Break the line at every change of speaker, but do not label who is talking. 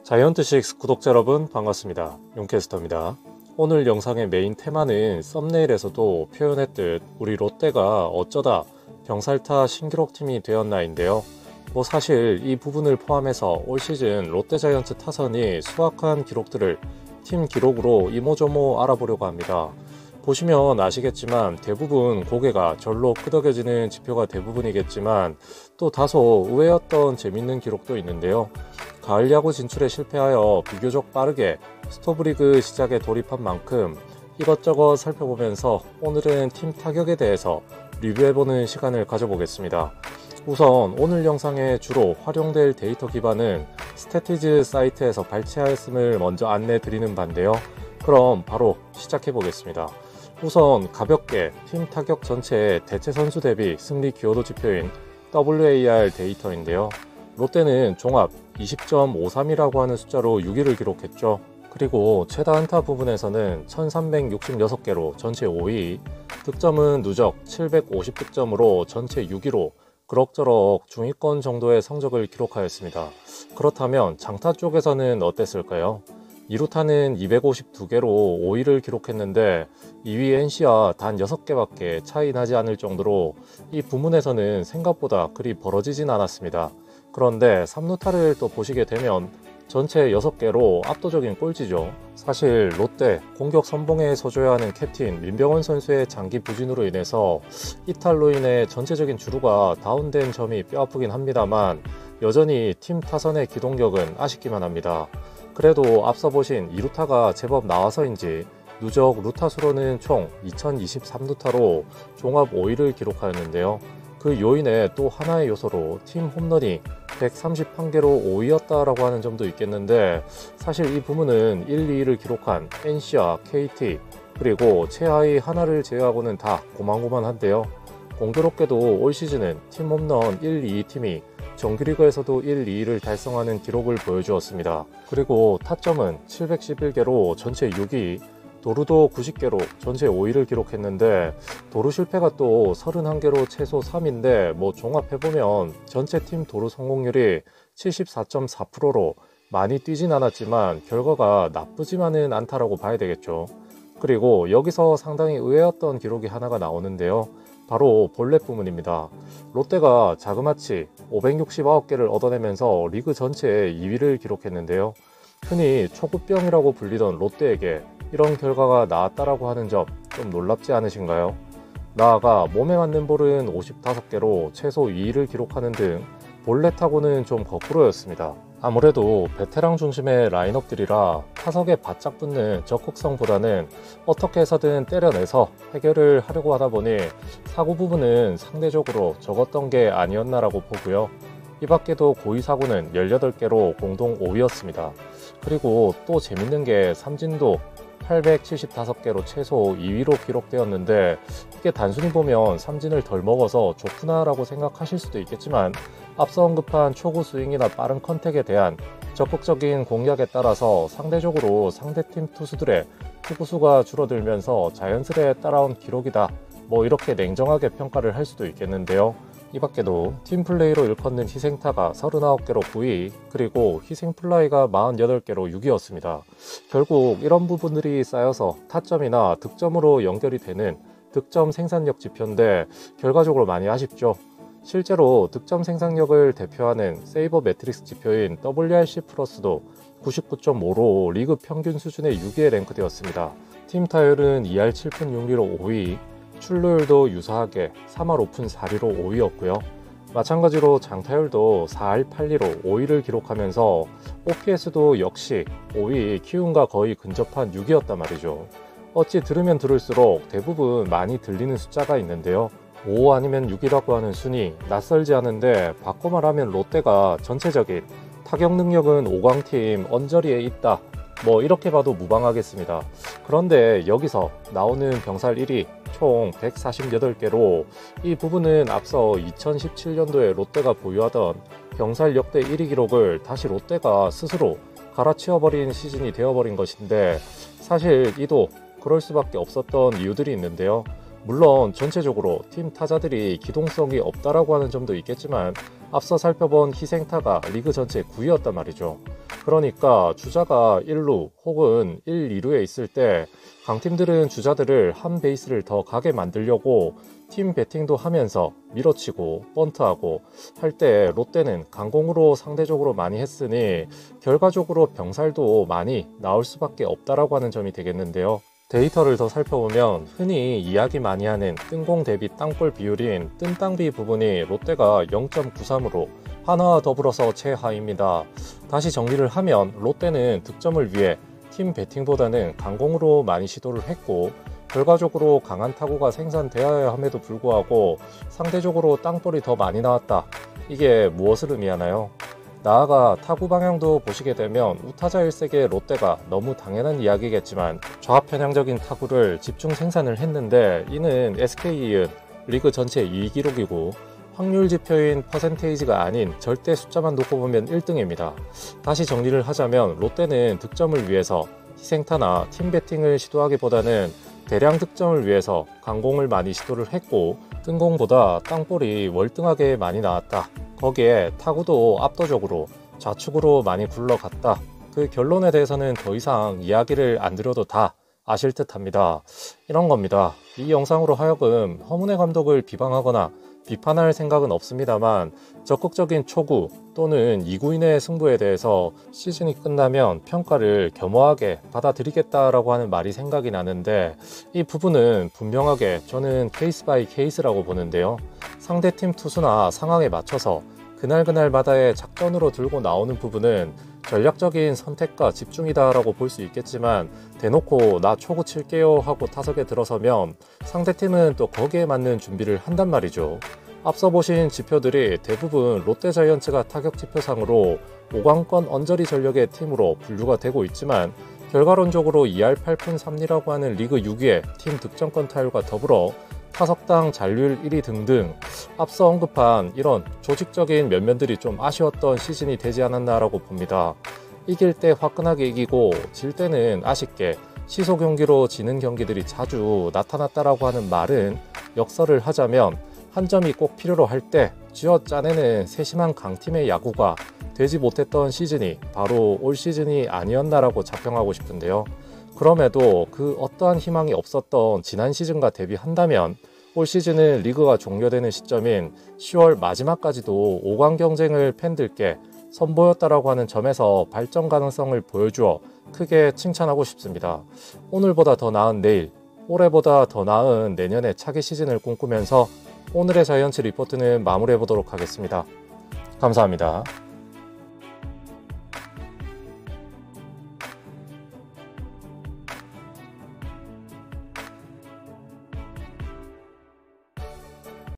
자이언트6 구독자 여러분 반갑습니다. 용캐스터입니다. 오늘 영상의 메인 테마는 썸네일에서도 표현했듯 우리 롯데가 어쩌다 병살타 신기록팀이 되었나인데요. 사실 이 부분을 포함해서 올 시즌 롯데자이언츠 타선이 수확한 기록들을 팀 기록으로 이모저모 알아보려고 합니다. 보시면 아시겠지만 대부분 고개가 절로 끄덕여지는 지표가 대부분이겠지만 또 다소 의외였던 재밌는 기록도 있는데요. 가을 야구 진출에 실패하여 비교적 빠르게 스토브리그 시작에 돌입한 만큼 이것저것 살펴보면서 오늘은 팀 타격에 대해서 리뷰해보는 시간을 가져보겠습니다. 우선 오늘 영상에 주로 활용될 데이터 기반은 스태티즈 사이트에서 발췌하였음을 먼저 안내 드리는 반인데요. 그럼 바로 시작해 보겠습니다. 우선 가볍게 팀 타격 전체의 대체 선수 대비 승리 기여도 지표인 WAR 데이터인데요. 롯데는 종합 20.53이라고 하는 숫자로 6위를 기록했죠. 그리고 최다 안타 부분에서는 1366개로 전체 5위, 득점은 누적 750득점으로 전체 6위로 그럭저럭 중위권 정도의 성적을 기록하였습니다. 그렇다면 장타 쪽에서는 어땠을까요? 2루타는 252개로 5위를 기록했는데 2위 NC와 단 6개밖에 차이 나지 않을 정도로 이 부문에서는 생각보다 그리 벌어지진 않았습니다. 그런데 3루타를 또 보시게 되면 전체 6개로 압도적인 꼴찌죠. 사실 롯데 공격 선봉에 서줘야 하는 캡틴 민병헌 선수의 장기 부진으로 인해서 이탈로 인해 전체적인 주루가 다운된 점이 뼈아프긴 합니다만 여전히 팀 타선의 기동력은 아쉽기만 합니다. 그래도 앞서 보신 2루타가 제법 나와서인지 누적 루타 수로는 총 2023루타로 종합 5위를 기록하였는데요. 그 요인에 또 하나의 요소로 팀 홈런이 131개로 5위였다라고 하는 점도 있겠는데 사실 이 부분은 1, 2위를 기록한 NC와 KT 그리고 최하위 하나를 제외하고는 다 고만고만한데요. 공교롭게도 올 시즌은 팀 홈런 1, 2위 팀이 정규리그에서도 1, 2위를 달성하는 기록을 보여주었습니다. 그리고 타점은 711개로 전체 6위, 도루도 90개로 전체 5위를 기록했는데 도루 실패가 또 31개로 최소 3위인데 종합해보면 전체 팀 도루 성공률이 74.4%로 많이 뛰진 않았지만 결과가 나쁘지만은 않다라고 봐야 되겠죠. 그리고 여기서 상당히 의외였던 기록이 하나가 나오는데요. 바로 볼넷 부문입니다. 롯데가 자그마치 569개를 얻어내면서 리그 전체에 2위를 기록했는데요. 흔히 초구병이라고 불리던 롯데에게 이런 결과가 나왔다라고 하는 점 좀 놀랍지 않으신가요? 나아가 몸에 맞는 볼은 55개로 최소 2위를 기록하는 등 볼넷하고는 좀 거꾸로였습니다. 아무래도 베테랑 중심의 라인업들이라 타석에 바짝 붙는 적극성보다는 어떻게 해서든 때려내서 해결을 하려고 하다 보니 사고 부분은 상대적으로 적었던 게 아니었나라고 보고요. 이 밖에도 고의 사고는 18개로 공동 5위였습니다. 그리고 또 재밌는 게 삼진도 875개로 최소 2위로 기록되었는데 이게 단순히 보면 삼진을 덜 먹어서 좋구나 라고 생각하실 수도 있겠지만 앞서 언급한 초구 스윙이나 빠른 컨택에 대한 적극적인 공략에 따라서 상대적으로 상대팀 투수들의 투구수가 줄어들면서 자연스레 따라온 기록이다 이렇게 냉정하게 평가를 할 수도 있겠는데요. 이 밖에도 팀플레이로 일컫는 희생타가 39개로 9위 그리고 희생플라이가 48개로 6위였습니다. 결국 이런 부분들이 쌓여서 타점이나 득점으로 연결이 되는 득점 생산력 지표인데 결과적으로 많이 아쉽죠. 실제로 득점 생산력을 대표하는 세이버 매트릭스 지표인 WRC 플러스도 99.5로 리그 평균 수준의 6위에 랭크되었습니다. 팀 타율은 2할 7푼 6리로 5위, 출루율도 유사하게 3할 5푼 4리로 5위였고요. 마찬가지로 장타율도 4할 8리로 5위를 기록하면서 OPS도 역시 5위 키움과 거의 근접한 6위였단 말이죠. 어찌 들으면 들을수록 대부분 많이 들리는 숫자가 있는데요. 5 아니면 6이라고 하는 순위 낯설지 않은데 바꿔 말하면 롯데가 전체적인 타격 능력은 5강팀 언저리에 있다 이렇게 봐도 무방하겠습니다. 그런데 여기서 나오는 병살 1위 총 148개로 이 부분은 앞서 2017년도에 롯데가 보유하던 병살 역대 1위 기록을 다시 롯데가 스스로 갈아치워버린 시즌이 되어버린 것인데 사실 이도 그럴 수밖에 없었던 이유들이 있는데요. 물론 전체적으로 팀 타자들이 기동성이 없다라고 하는 점도 있겠지만 앞서 살펴본 희생타가 리그 전체 9위였단 말이죠. 그러니까 주자가 1루 혹은 1, 2루에 있을 때 강팀들은 주자들을 한 베이스를 더 가게 만들려고 팀 배팅도 하면서 밀어치고 번트하고 할 때 롯데는 강공으로 상대적으로 많이 했으니 결과적으로 병살도 많이 나올 수밖에 없다라고 하는 점이 되겠는데요. 데이터를 더 살펴보면 흔히 이야기 많이 하는 뜬공 대비 땅볼 비율인 뜬땅비 부분이 롯데가 0.93으로 하나와 더불어서 최하입니다. 다시 정리를 하면 롯데는 득점을 위해 팀 배팅보다는 강공으로 많이 시도를 했고 결과적으로 강한 타구가 생산되어야 함에도 불구하고 상대적으로 땅볼이 더 많이 나왔다. 이게 무엇을 의미하나요? 나아가 타구 방향도 보시게 되면 우타자 일색의 롯데가 너무 당연한 이야기겠지만 좌편향적인 타구를 집중 생산을 했는데 이는 SK에 이은 리그 전체 2위 기록이고 확률 지표인 퍼센테이지가 아닌 절대 숫자만 놓고 보면 1등입니다. 다시 정리를 하자면 롯데는 득점을 위해서 희생타나 팀 배팅을 시도하기보다는 대량 득점을 위해서 강공을 많이 시도를 했고 뜬공보다 땅볼이 월등하게 많이 나왔다. 거기에 타구도 압도적으로 좌측으로 많이 굴러갔다. 그 결론에 대해서는 더 이상 이야기를 안 드려도 다 아실 듯 합니다. 이런 겁니다. 이 영상으로 하여금 허문회 감독을 비방하거나 비판할 생각은 없습니다만 적극적인 초구 또는 2구인의 승부에 대해서 시즌이 끝나면 평가를 겸허하게 받아들이겠다라고 하는 말이 생각이 나는데 이 부분은 분명하게 저는 케이스 바이 케이스라고 보는데요. 상대팀 투수나 상황에 맞춰서 그날그날마다의 작전으로 들고 나오는 부분은 전략적인 선택과 집중이다라고 볼 수 있겠지만 대놓고 나 초구 칠게요 하고 타석에 들어서면 상대팀은 또 거기에 맞는 준비를 한단 말이죠. 앞서 보신 지표들이 대부분 롯데자이언츠가 타격 지표상으로 5강권 언저리 전력의 팀으로 분류가 되고 있지만 결과론적으로 2할 8푼 3리라고 하는 리그 6위의 팀 득점권 타율과 더불어 타석당 잔류율 1위 등등 앞서 언급한 이런 조직적인 면면들이 좀 아쉬웠던 시즌이 되지 않았나라고 봅니다. 이길 때 화끈하게 이기고 질 때는 아쉽게 시소 경기로 지는 경기들이 자주 나타났다라고 하는 말은 역설을 하자면 한 점이 꼭 필요로 할 때 쥐어 짜내는 세심한 강팀의 야구가 되지 못했던 시즌이 바로 올 시즌이 아니었나라고 자평하고 싶은데요. 그럼에도 그 어떠한 희망이 없었던 지난 시즌과 대비한다면 올 시즌은 리그가 종료되는 시점인 10월 마지막까지도 5강 경쟁을 팬들께 선보였다라고 하는 점에서 발전 가능성을 보여주어 크게 칭찬하고 싶습니다. 오늘보다 더 나은 내일, 올해보다 더 나은 내년의 차기 시즌을 꿈꾸면서 오늘의 자이언츠 리포트는 마무리해보도록 하겠습니다. 감사합니다.